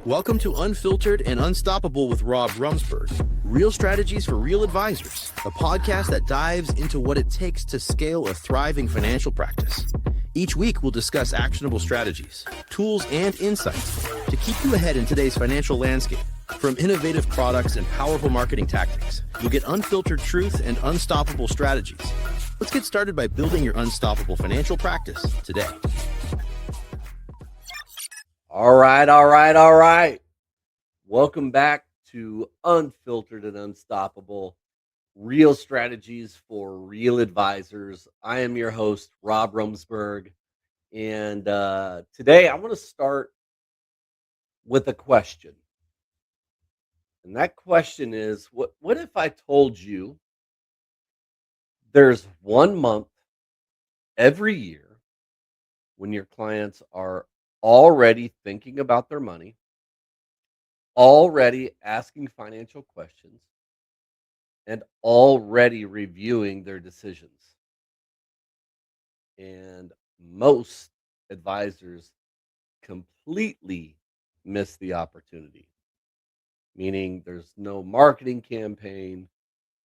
Welcome to Unfiltered and Unstoppable with Rob Romesburg. Real strategies for real advisors, a podcast that dives into what it takes to scale a thriving financial practice. Each week, we'll discuss actionable strategies, tools, and insights to keep you ahead in today's financial landscape. From innovative products and powerful marketing tactics, you'll get unfiltered truth and unstoppable strategies. Let's get started by building your unstoppable financial practice today. All right. Welcome back to Unfiltered and Unstoppable, real strategies for real advisors. I am your host, Rob Romesburg, and today I want to start with a question. And that question is, what if I told you there's 1 month every year when your clients are already thinking about their money, already asking financial questions, and already reviewing their decisions. And most advisors completely miss the opportunity, meaning there's no marketing campaign,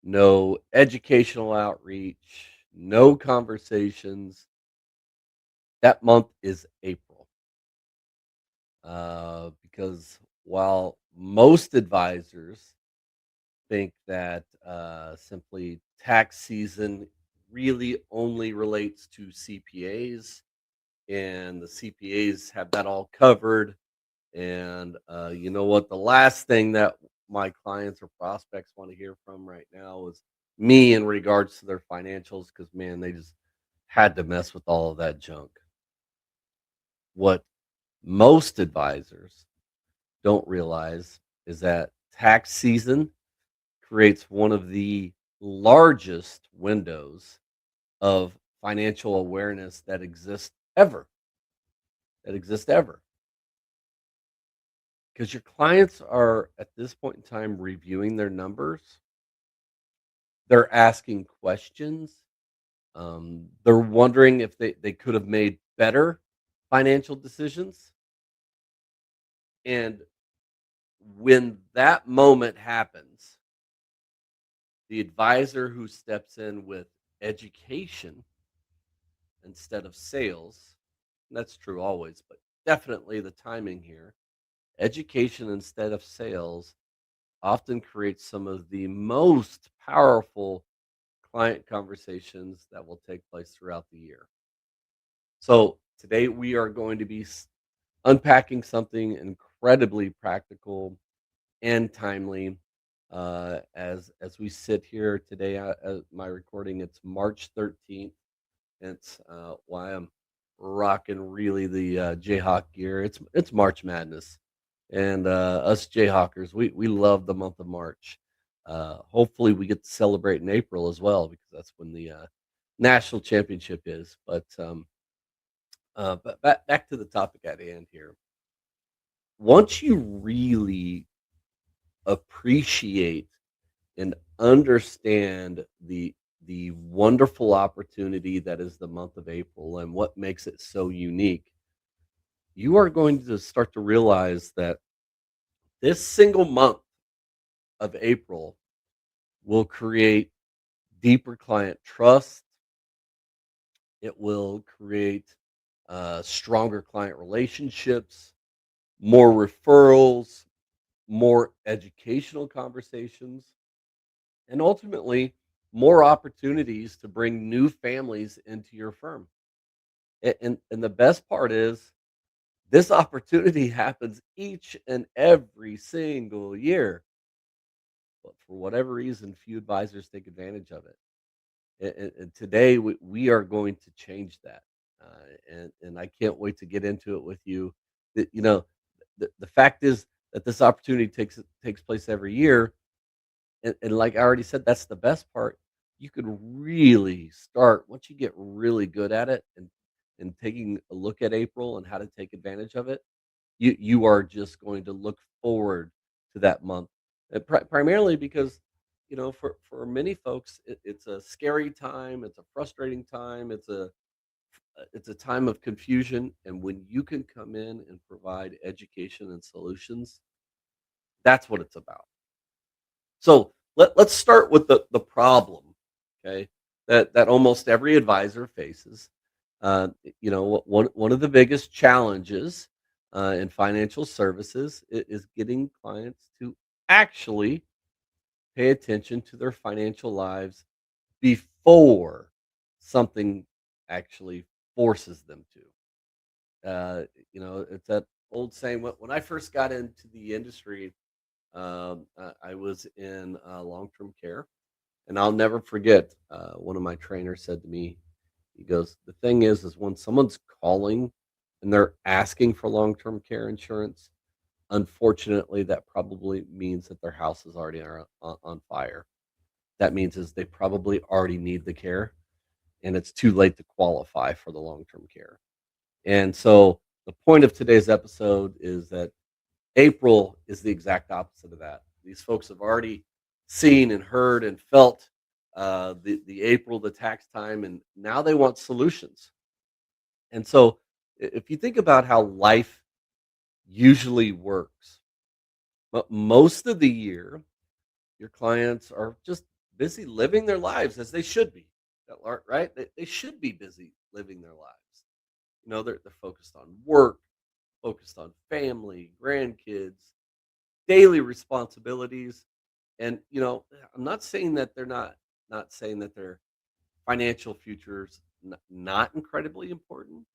no educational outreach, no conversations. That month is April. Because while most advisors think that simply tax season really only relates to CPAs, and the CPAs have that all covered. And you know what? The last thing that my clients or prospects want to hear from right now is me in regards to their financials because, man, they just had to mess with all of that junk. What most advisors don't realize is that tax season creates one of the largest windows of financial awareness that exists ever, because your clients are at this point in time reviewing their numbers. They're asking questions. They're wondering if they could have made better financial decisions. And when that moment happens, the advisor who steps in with education instead of sales, and that's true always, but definitely the timing here, education instead of sales often creates some of the most powerful client conversations that will take place throughout the year. So today we are going to be unpacking something incredibly practical and timely. As we sit here today, my recording, it's March 13th. It's why I'm rocking really the Jayhawk gear. It's March Madness, and us Jayhawkers, we love the month of March. Hopefully, we get to celebrate in April as well because that's when the national championship is. But back to the topic at hand here. Once you really appreciate and understand the wonderful opportunity that is the month of April and what makes it so unique, you are going to start to realize that this single month of April will create deeper client trust. It will create stronger client relationships, more referrals, more educational conversations, and ultimately more opportunities to bring new families into your firm. And the best part is this opportunity happens each and every single year. But for whatever reason, few advisors take advantage of it. And today we are going to change that. And I can't wait to get into it with you. That the fact is that this opportunity takes place every year, and like I already said, that's the best part. You could really start once you get really good at it and taking a look at April and how to take advantage of it. You are just going to look forward to that month, primarily because for many folks it's a scary time, it's a frustrating time, it's it's a time of confusion, and when you can come in and provide education and solutions, that's what it's about. So let's start with the problem, okay? That almost every advisor faces. One of the biggest challenges in financial services is getting clients to actually pay attention to their financial lives before something actually forces them to. It's that old saying. When I first got into the industry, I was in long-term care, and I'll never forget. One of my trainers said to me, he goes, "The thing is when someone's calling and they're asking for long-term care insurance, unfortunately, that probably means that their house is already on fire. That means is they probably already need the care, and it's too late to qualify for the long-term care." And so the point of today's episode is that April is the exact opposite of that. These folks have already seen and heard and felt the April, the tax time, and now they want solutions. And so, if you think about how life usually works, most of the year, your clients are just busy living their lives as they should be, right? They should be busy living their lives. They're focused on work, focused on family, grandkids, daily responsibilities. And I'm not saying that they're not saying that their financial futures not incredibly important.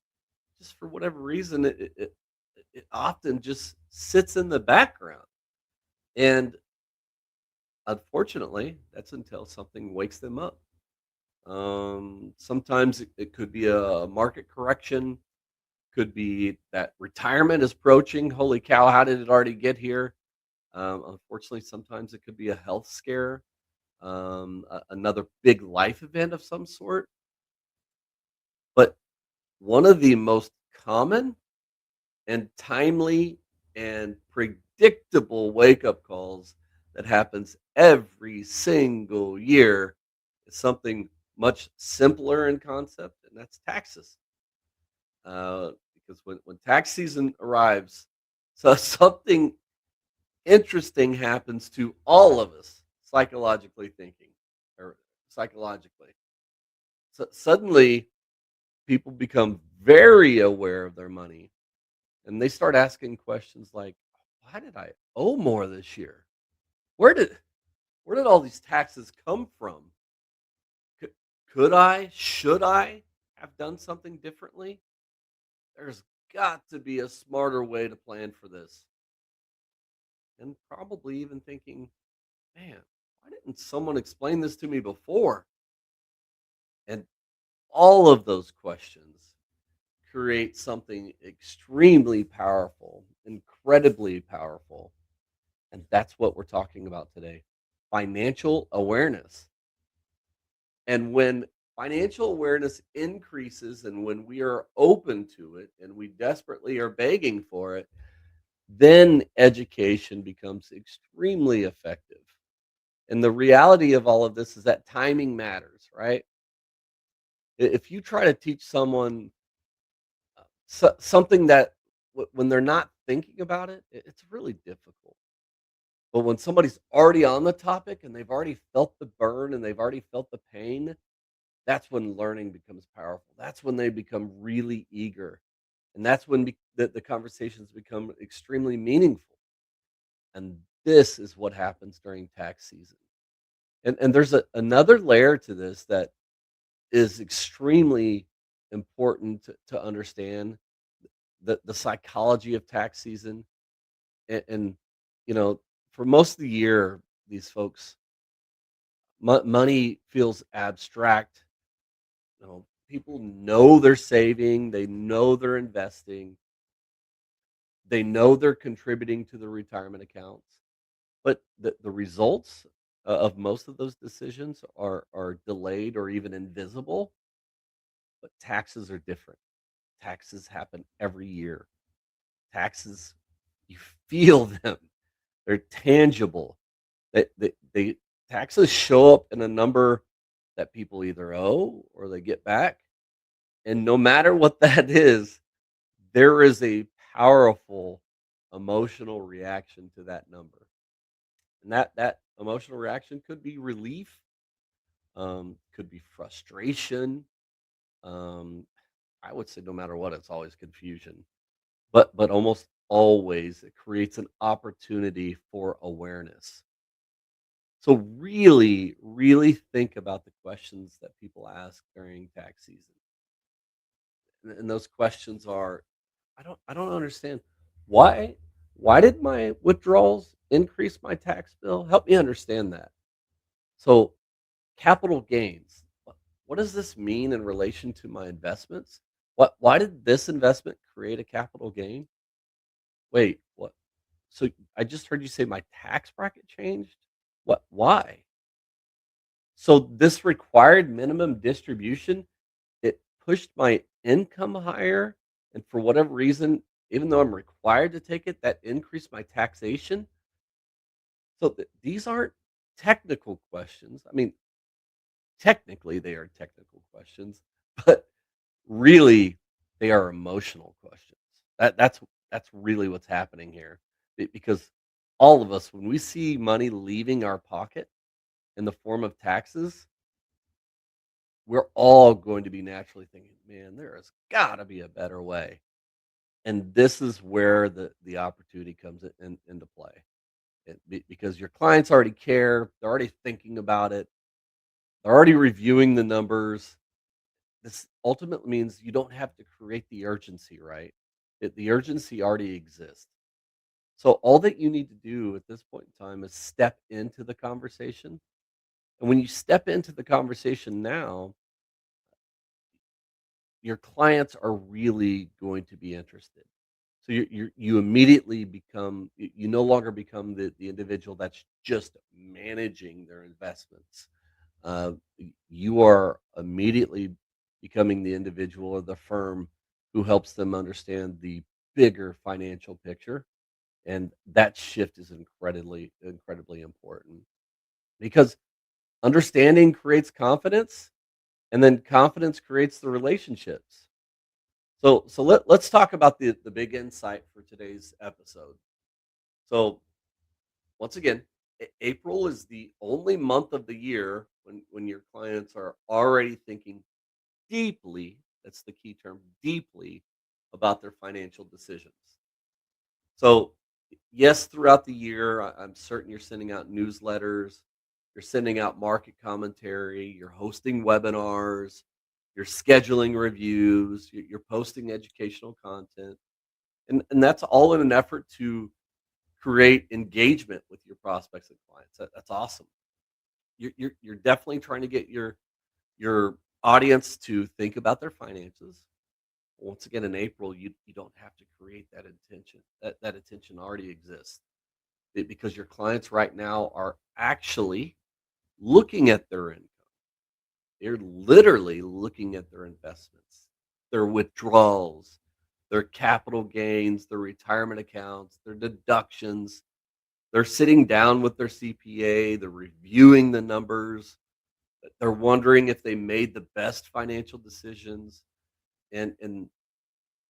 Just for whatever reason, it often just sits in the background. And unfortunately, that's until something wakes them up. Sometimes it could be a market correction, could be that retirement is approaching. Holy cow, how did it already get here? Unfortunately, sometimes it could be a health scare, another big life event of some sort. But one of the most common and timely and predictable wake up calls that happens every single year is something much simpler in concept, and that's taxes. Because when tax season arrives, so something interesting happens to all of us, psychologically thinking, or psychologically. So suddenly, people become very aware of their money, and they start asking questions like, "Why did I owe more this year? Where did where did all these taxes come from? Could, could I, should I have done something differently? There's got to be a smarter way to plan for this." And probably even thinking, "Man, why didn't someone explain this to me before?" And all of those questions create something extremely powerful, incredibly powerful. And that's what we're talking about today: financial awareness. And when financial awareness increases and when we are open to it and we desperately are begging for it, then education becomes extremely effective. And the reality of all of this is that timing matters, right? If you try to teach someone something that when they're not thinking about it, it's really difficult. But when somebody's already on the topic and they've already felt the burn and they've already felt the pain, that's when learning becomes powerful. That's when they become really eager. And that's when the conversations become extremely meaningful. And this is what happens during tax season. And there's another layer to this that is extremely important to understand: the psychology of tax season. And you know, for most of the year, these folks, money feels abstract. People know they're saving, they know they're investing, they know they're contributing to the retirement accounts, but the results of most of those decisions are delayed or even invisible. But taxes are different. Taxes happen every year. Taxes, you feel them. They're tangible. They taxes show up in a number that people either owe or they get back. And no matter what that is, there is a powerful emotional reaction to that number. And that emotional reaction could be relief, could be frustration. Um, I would say no matter what, it's always confusion. But almost always it creates an opportunity for awareness. So really, really think about the questions that people ask during tax season. And those questions are, I don't understand why did my withdrawals increase my tax bill? Help me understand that. So capital gains. What does this mean in relation to my investments? Why did this investment create a capital gain? Wait, what? So I just heard you say my tax bracket changed? What why? So this required minimum distribution, it pushed my income higher, and for whatever reason, even though I'm required to take it, that increased my taxation. So these aren't technical questions. I mean, technically they are technical questions, but really they are emotional questions. That's really what's happening here. Because all of us, when we see money leaving our pocket in the form of taxes, we're all going to be naturally thinking, "Man, there has gotta be a better way." And this is where the opportunity comes into play. Because your clients already care, they're already thinking about it, they're already reviewing the numbers. This ultimately means you don't have to create the urgency, right? The urgency already exists. So all that you need to do at this point in time is step into the conversation. And when you step into the conversation now, your clients are really going to be interested. So you immediately become you no longer become the individual that's just managing their investments. You are immediately becoming the individual or the firm who helps them understand the bigger financial picture, and that shift is incredibly important because understanding creates confidence, and then confidence creates the relationships. So let's talk about the big insight for today's episode. So once again, April is the only month of the year when your clients are already thinking deeply, that's the key term, deeply about their financial decisions. So, yes, throughout the year, I'm certain you're sending out newsletters, you're sending out market commentary, you're hosting webinars, you're scheduling reviews, you're posting educational content. And that's all in an effort to create engagement with your prospects and clients. That's awesome. You're definitely trying to get your audience to think about their finances. Once again, in April, you don't have to create that intention. That attention already exists because your clients right now are actually looking at their income. They're literally looking at their investments, their withdrawals, their capital gains, their retirement accounts, their deductions. They're sitting down with their CPA, they're reviewing the numbers, they're wondering if they made the best financial decisions. And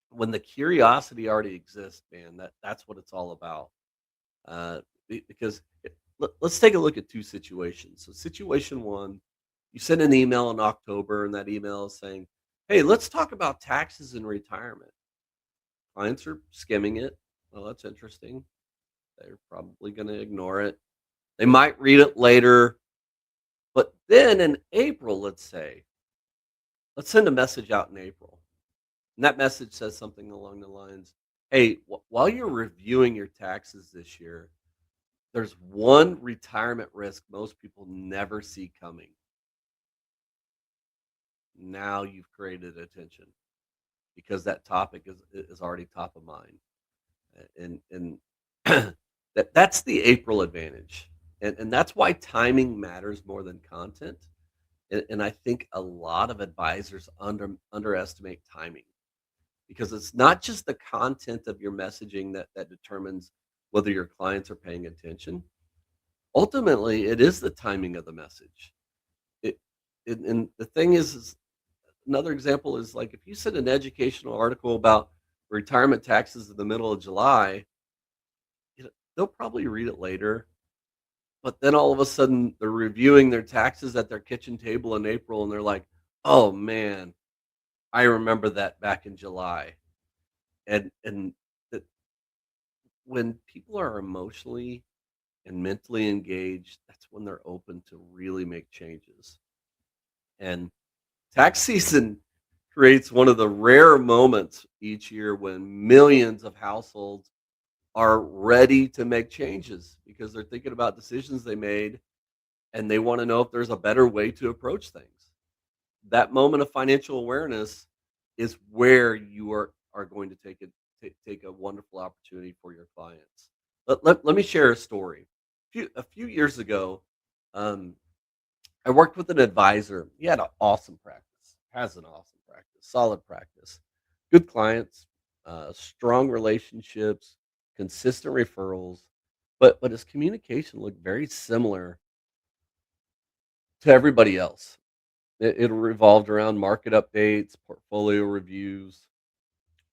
when the curiosity already exists, man, that's what it's all about. Because let's take a look at two situations. So, situation one, you send an email in October, and that email is saying, "Hey, let's talk about taxes and retirement." Clients are skimming it. Well, that's interesting. They're probably going to ignore it. They might read it later, but then in April, let's send a message out in April. And that message says something along the lines, "Hey, while you're reviewing your taxes this year, there's one retirement risk most people never see coming." Now you've created attention because that topic is already top of mind. And that's the April advantage. And that's why timing matters more than content. And I think a lot of advisors underestimate timing because it's not just the content of your messaging that determines whether your clients are paying attention. Ultimately, it is the timing of the message. It and the thing is Another example is like if you send an educational article about retirement taxes in the middle of July, they'll probably read it later. But then all of a sudden, they're reviewing their taxes at their kitchen table in April, and they're like, "Oh man, I remember that back in July." And that when people are emotionally and mentally engaged, that's when they're open to really make changes. And tax season creates one of the rare moments each year when millions of households are ready to make changes because they're thinking about decisions they made and they want to know if there's a better way to approach things. That moment of financial awareness is where you are going to take a wonderful opportunity for your clients. Let me share a story. A few years ago, um, I worked with an advisor. He had an awesome practice, has an awesome practice, solid practice, good clients, strong relationships, consistent referrals, but his communication looked very similar to everybody else. It revolved around market updates, portfolio reviews,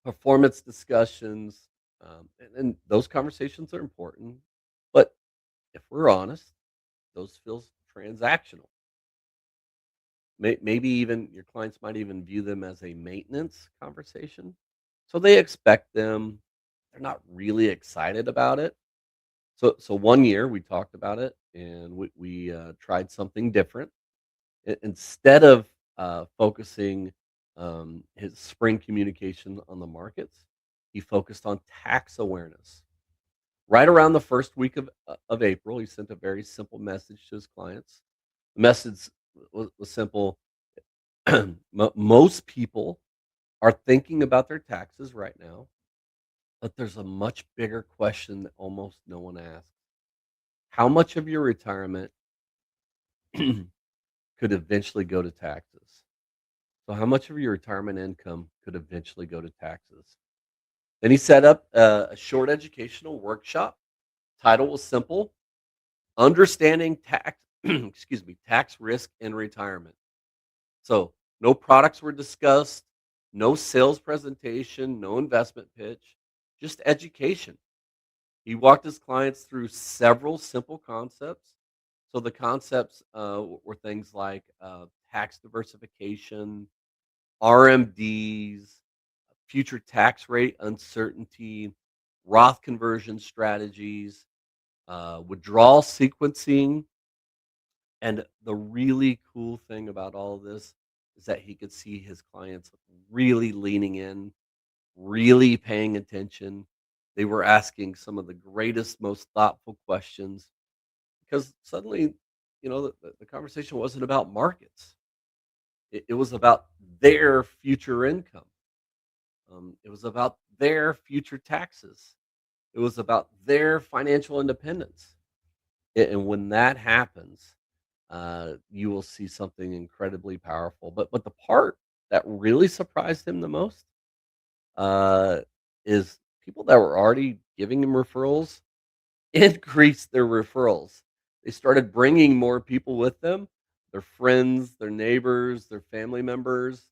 performance discussions, and those conversations are important. But if we're honest, those feels transactional. Maybe even your clients might even view them as a maintenance conversation. So they expect them. They're not really excited about it. So one year we talked about it and we tried something different. Instead of focusing his spring communication on the markets, he focused on tax awareness. Right around the first week of April, he sent a very simple message to his clients. The message was simple. Most people are thinking about their taxes right now, but there's a much bigger question that almost no one asks. How much of your retirement could eventually go to taxes? So, how much of your retirement income could eventually go to taxes? Then he set up a short educational workshop. Title was simple: Understanding Tax, excuse me, Tax Risk in Retirement. So, no products were discussed, no sales presentation, no investment pitch, just education. He walked his clients through several simple concepts. So, the concepts were things like tax diversification, RMDs, future tax rate uncertainty, Roth conversion strategies, withdrawal sequencing. And the really cool thing about all of this is that he could see his clients really leaning in, really paying attention. They were asking some of the greatest, most thoughtful questions because suddenly, the conversation wasn't about markets. It was about their future income. It was about their future taxes. It was about their financial independence. And when that happens, you will see something incredibly powerful. But the part that really surprised him the most uh, is people that were already giving him referrals increased their referrals. They started bringing more people with them, their friends, their neighbors, their family members.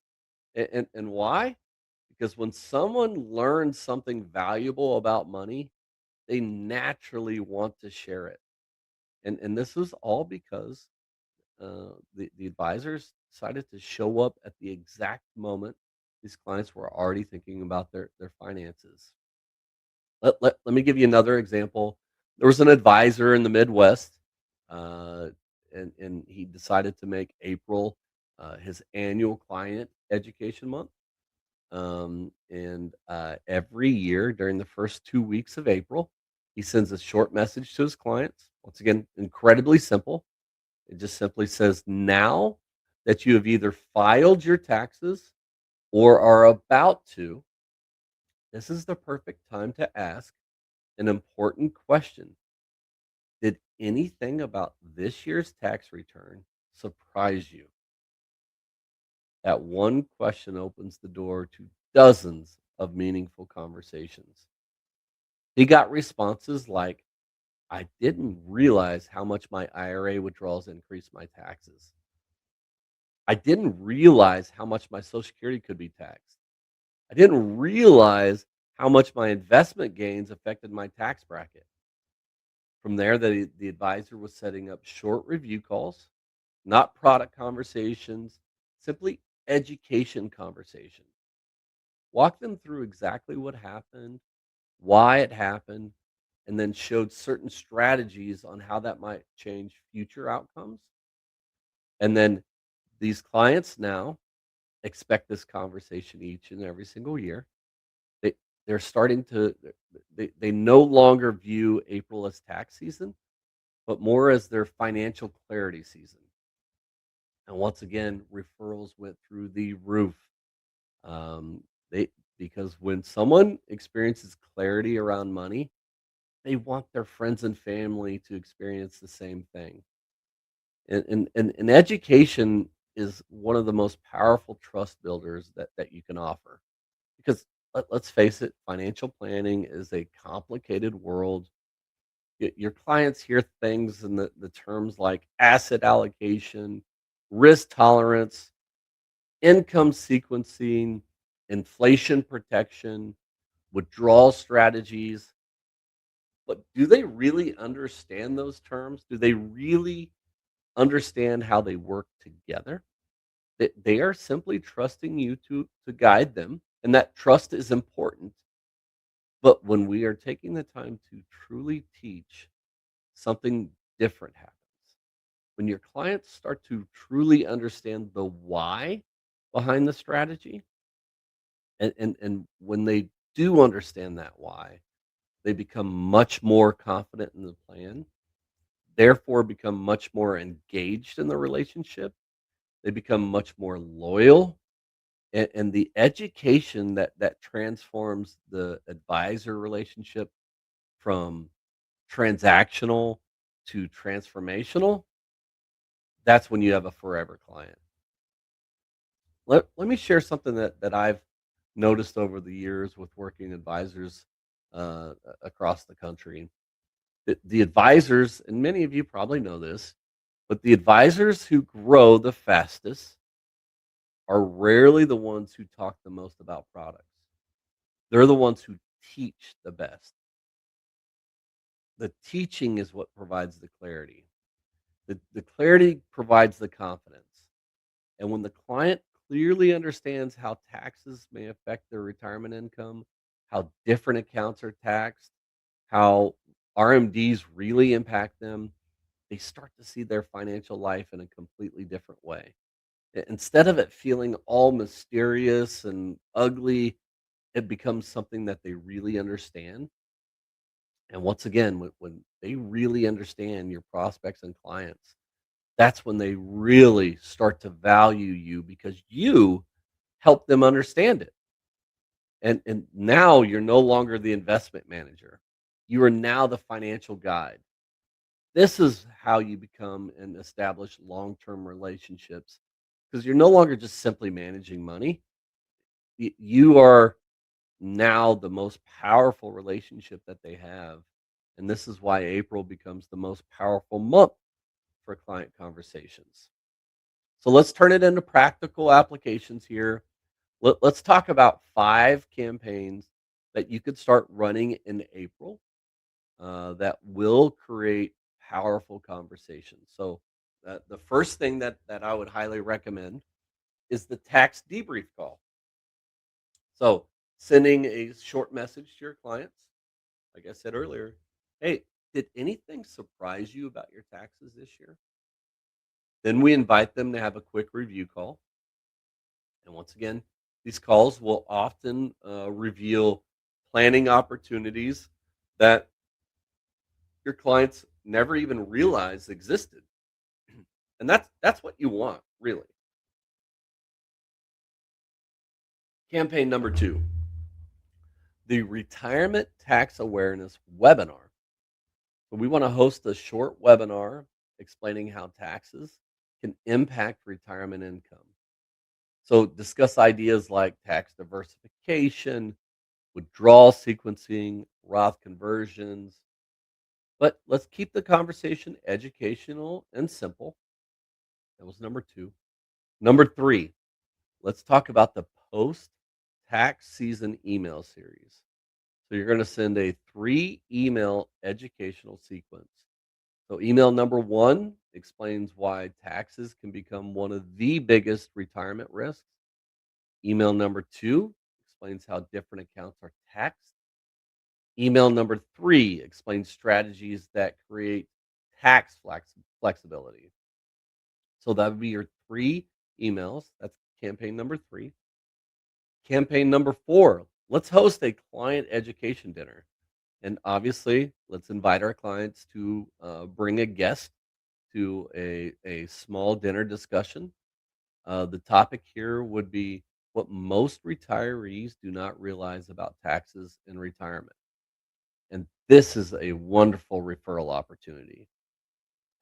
And why? Because when someone learns something valuable about money, they naturally want to share it. And this was all because the advisors decided to show up at the exact moment these clients were already thinking about their finances. Let me give you another example. There was an advisor in the Midwest, uh, and he decided to make April his annual client education month. And every year during the first 2 weeks of April, he sends a short message to his clients. Once again, incredibly simple. It just simply says, now that you have either filed your taxes or are about to, this is the perfect time to ask an important question. Did anything about this year's tax return surprise you? That one question opens the door to dozens of meaningful conversations. He got responses like, I didn't realize how much my IRA withdrawals increased my taxes. I didn't realize how much my Social Security could be taxed. I didn't realize how much my investment gains affected my tax bracket. From there, the advisor was setting up short review calls, not product conversations, simply education conversations. Walk them through exactly what happened, why it happened, and then showed certain strategies on how that might change future outcomes. And then these clients now expect this conversation each and every single year. They they're starting to they no longer view April as tax season, but more as their financial clarity season. And once again, referrals went through the roof. They because when someone experiences clarity around money, they want their friends and family to experience the same thing. And education is one of the most powerful trust builders that you can offer. Because let's face it, financial planning is a complicated world. Your clients hear things in the terms like asset allocation, risk tolerance, income sequencing, inflation protection, withdrawal strategies. But do they really understand those terms? Do they really understand how they work together? They are simply trusting you to guide them, and that trust is important. But when we are taking the time to truly teach, something different happens. When your clients start to truly understand the why behind the strategy, and when they do understand that why, they become much more confident in the plan, therefore become much more engaged in the relationship. They become much more loyal, and the education that transforms the advisor relationship from transactional to transformational, that's when you have a forever client. Let me share something that I've noticed over the years with working advisors across the country. The advisors, and many of you probably know this, but the advisors who grow the fastest are rarely the ones who talk the most about products. They're the ones who teach the best. The teaching is what provides the clarity. The clarity provides the confidence. And when the client clearly understands how taxes may affect their retirement income, how different accounts are taxed, how RMDs really impact them, they start to see their financial life in a completely different way. Instead of it feeling all mysterious and ugly, it becomes something that they really understand. And once again, when they really understand your prospects and clients, that's when they really start to value you because you help them understand it. And now you're no longer the investment manager. You are now the financial guide. This is how you become and establish long-term relationships because you're no longer just simply managing money. You are now the most powerful relationship that they have. And this is why April becomes the most powerful month for client conversations. So let's turn it into practical applications here. Let's talk about 5 campaigns that you could start running in April that will create powerful conversations. So the first thing that I would highly recommend is the tax debrief call. So sending a short message to your clients, like I said earlier, hey, did anything surprise you about your taxes this year? Then we invite them to have a quick review call. And once again, these calls will often reveal planning opportunities that your clients never even realized existed. And that's what you want, really. Campaign number 2, the retirement tax awareness webinar. So we want to host a short webinar explaining how taxes can impact retirement income. So discuss ideas like tax diversification, withdrawal sequencing, Roth conversions. But let's keep the conversation educational and simple. That was number 2. Number 3, let's talk about the post-tax season email series. So you're gonna send a 3 email educational sequence. So email number 1 explains why taxes can become one of the biggest retirement risks. Email number 2 explains how different accounts are taxed. Email number 3 explains strategies that create flexibility. So that would be your 3 emails. That's campaign number 3. Campaign number 4, let's host a client education dinner. And obviously, let's invite our clients to bring a guest to a small dinner discussion. The topic here would be what most retirees do not realize about taxes in retirement. And this is a wonderful referral opportunity.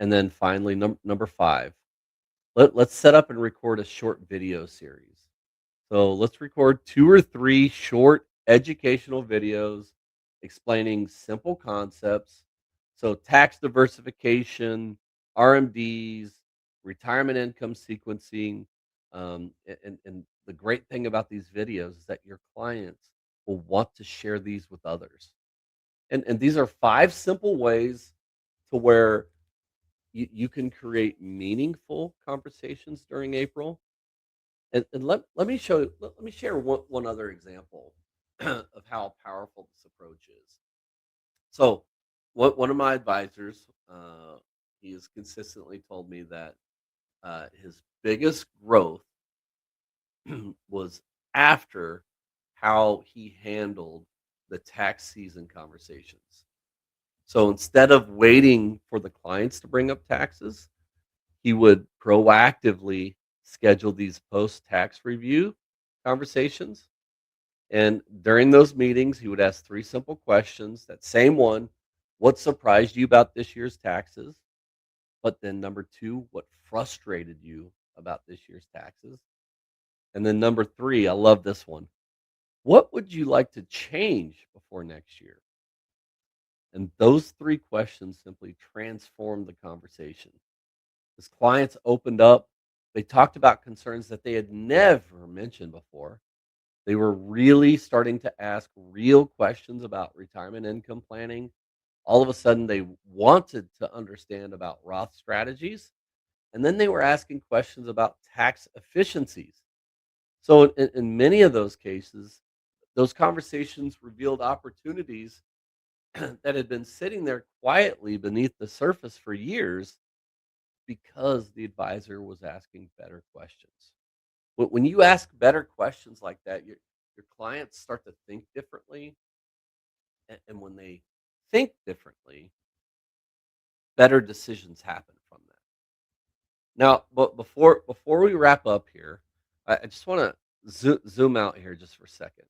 And then finally, number 5, let's set up and record a short video series. So let's record 2 or 3 short educational videos explaining simple concepts. So tax diversification, RMDs, retirement income sequencing. And the great thing about these videos is that your clients will want to share these with others. And these are 5 simple ways to where you can create meaningful conversations during April. And let me let me share one other example of how powerful this approach is. So, one of my advisors, he has consistently told me that his biggest growth was after how he handled the tax season conversations. So instead of waiting for the clients to bring up taxes, he would proactively schedule these post-tax review conversations, and during those meetings, he would ask 3 simple questions. That same one, "What surprised you about this year's taxes?" But then number 2, "What frustrated you about this year's taxes?" And then number 3, I love this one, "What would you like to change before next year?" And those 3 questions simply transformed the conversation. His clients opened up. They talked about concerns that they had never mentioned before. They were really starting to ask real questions about retirement income planning. All of a sudden, they wanted to understand about Roth strategies. And then they were asking questions about tax efficiencies. So, in many of those cases, those conversations revealed opportunities that had been sitting there quietly beneath the surface for years because the advisor was asking better questions. When you ask better questions like that, your clients start to think differently, and when they think differently, better decisions happen from that. Now, but before we wrap up here, I just want to zoom out here just for a second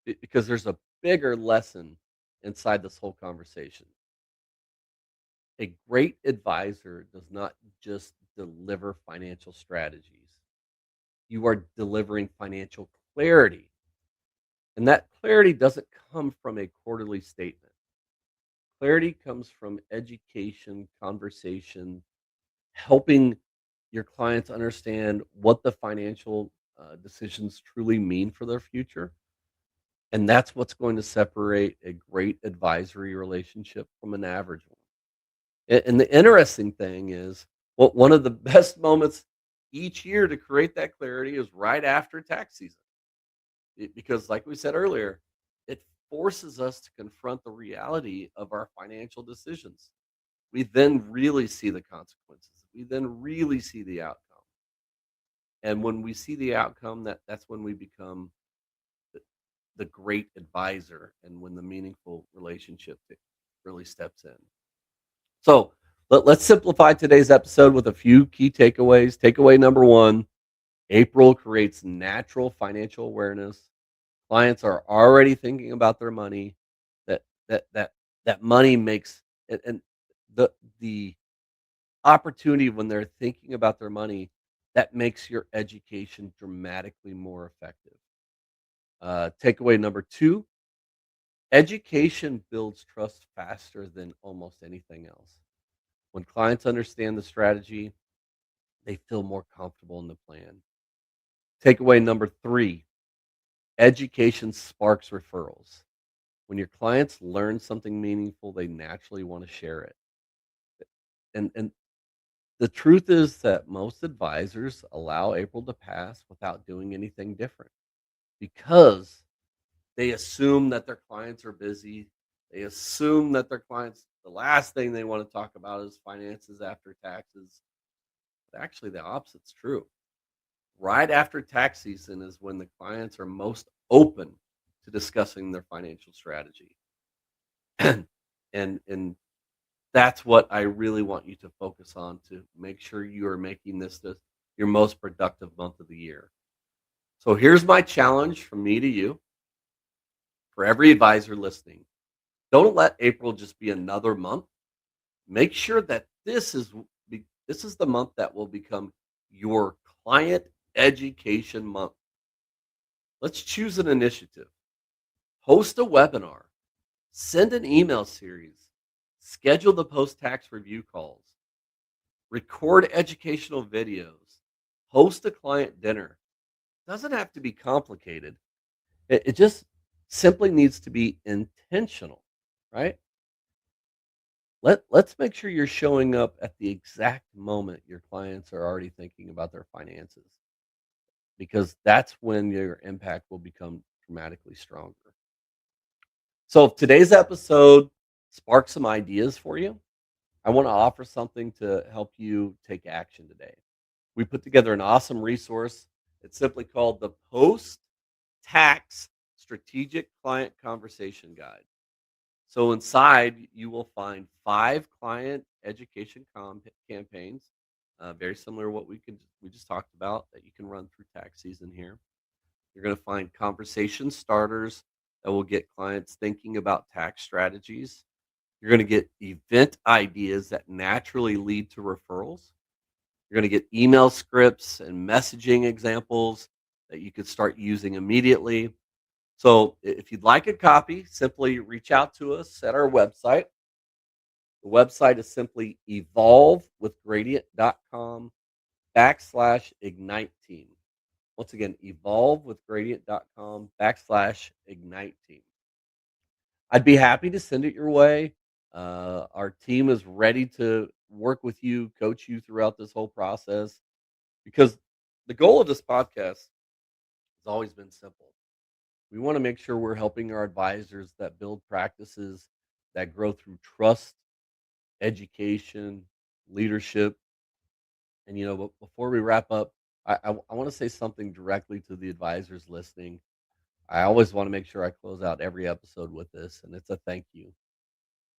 because there's a bigger lesson inside this whole conversation. A great advisor does not just deliver financial strategies. You are delivering financial clarity. And that clarity doesn't come from a quarterly statement. Clarity comes from education, conversation, helping your clients understand what the financial decisions truly mean for their future. And that's what's going to separate a great advisory relationship from an average one. And the interesting thing is, what one of the best moments each year to create that clarity is right after tax season. Because, like we said earlier, it forces us to confront the reality of our financial decisions. We then really see the consequences. We then really see the outcome. And when we see the outcome, that's when we become the, the great advisor and when the meaningful relationship really steps in. So let's simplify today's episode with a few key takeaways. Takeaway number 1, April creates natural financial awareness. Clients are already thinking about their money. That that money makes and the opportunity when they're thinking about their money, that makes your education dramatically more effective. Takeaway number 2, education builds trust faster than almost anything else. When clients understand the strategy, they feel more comfortable in the plan. Takeaway number 3, education sparks referrals. When your clients learn something meaningful, they naturally want to share it. And the truth is that most advisors allow April to pass without doing anything different because they assume that their clients are busy. They assume that their clients, the last thing they want to talk about is finances after taxes. But actually, the opposite's true. Right after tax season is when the clients are most open to discussing their financial strategy. And that's what I really want you to focus on to make sure you are making this your most productive month of the year. So here's my challenge from me to you, for every advisor listening. Don't let April just be another month. Make sure that this is the month that will become your client education month. Let's choose an initiative. Host a webinar. Send an email series. Schedule the post-tax review calls. Record educational videos. Host a client dinner. Doesn't have to be complicated. It just simply needs to be intentional, right? Let's make sure you're showing up at the exact moment your clients are already thinking about their finances, because that's when your impact will become dramatically stronger. So if today's episode sparked some ideas for you, I want to offer something to help you take action today. We put together an awesome resource. It's simply called the Post-Tax Strategic Client Conversation Guide. So inside, you will find 5 client education campaigns, very similar to what we just talked about, that you can run through tax season here. You're going to find conversation starters that will get clients thinking about tax strategies. You're going to get event ideas that naturally lead to referrals. You're going to get email scripts and messaging examples that you could start using immediately. So if you'd like a copy, simply reach out to us at our website. The website is simply evolvewithgradient.com/ignite team. Once again, evolvewithgradient.com/ignite team. I'd be happy to send it your way. Our team is ready to work with you, coach you throughout this whole process, because the goal of this podcast has always been simple. We want to make sure we're helping our advisors that build practices that grow through trust, education, leadership. And, but before we wrap up, I want to say something directly to the advisors listening. I always want to make sure I close out every episode with this, and it's a thank you.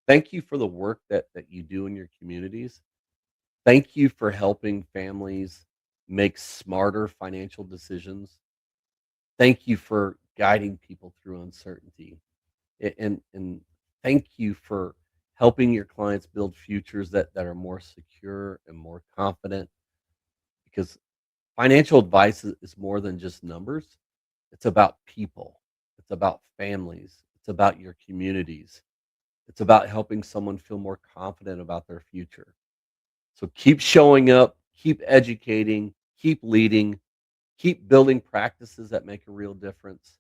Thank you for the work that you do in your communities. Thank you for helping families make smarter financial decisions. Thank you for guiding people through uncertainty. And thank you for helping your clients build futures that are more secure and more confident, because financial advice is more than just numbers. It's about people. It's about families. It's about your communities. It's about helping someone feel more confident about their future. So keep showing up, keep educating, keep leading, keep building practices that make a real difference.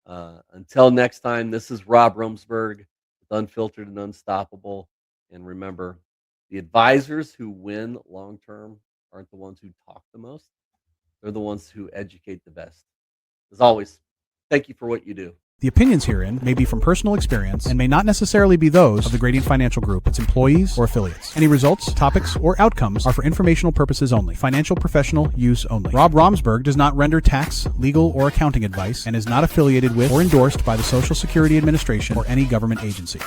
Until next time, this is Rob Romesburg with Unfiltered and Unstoppable. And remember, the advisors who win long term aren't the ones who talk the most. They're the ones who educate the best. As always, thank you for what you do. The opinions herein may be from personal experience and may not necessarily be those of the Gradient Financial Group, its employees, or affiliates. Any results, topics, or outcomes are for informational purposes only. Financial professional use only. Rob Romesburg does not render tax, legal, or accounting advice and is not affiliated with or endorsed by the Social Security Administration or any government agency.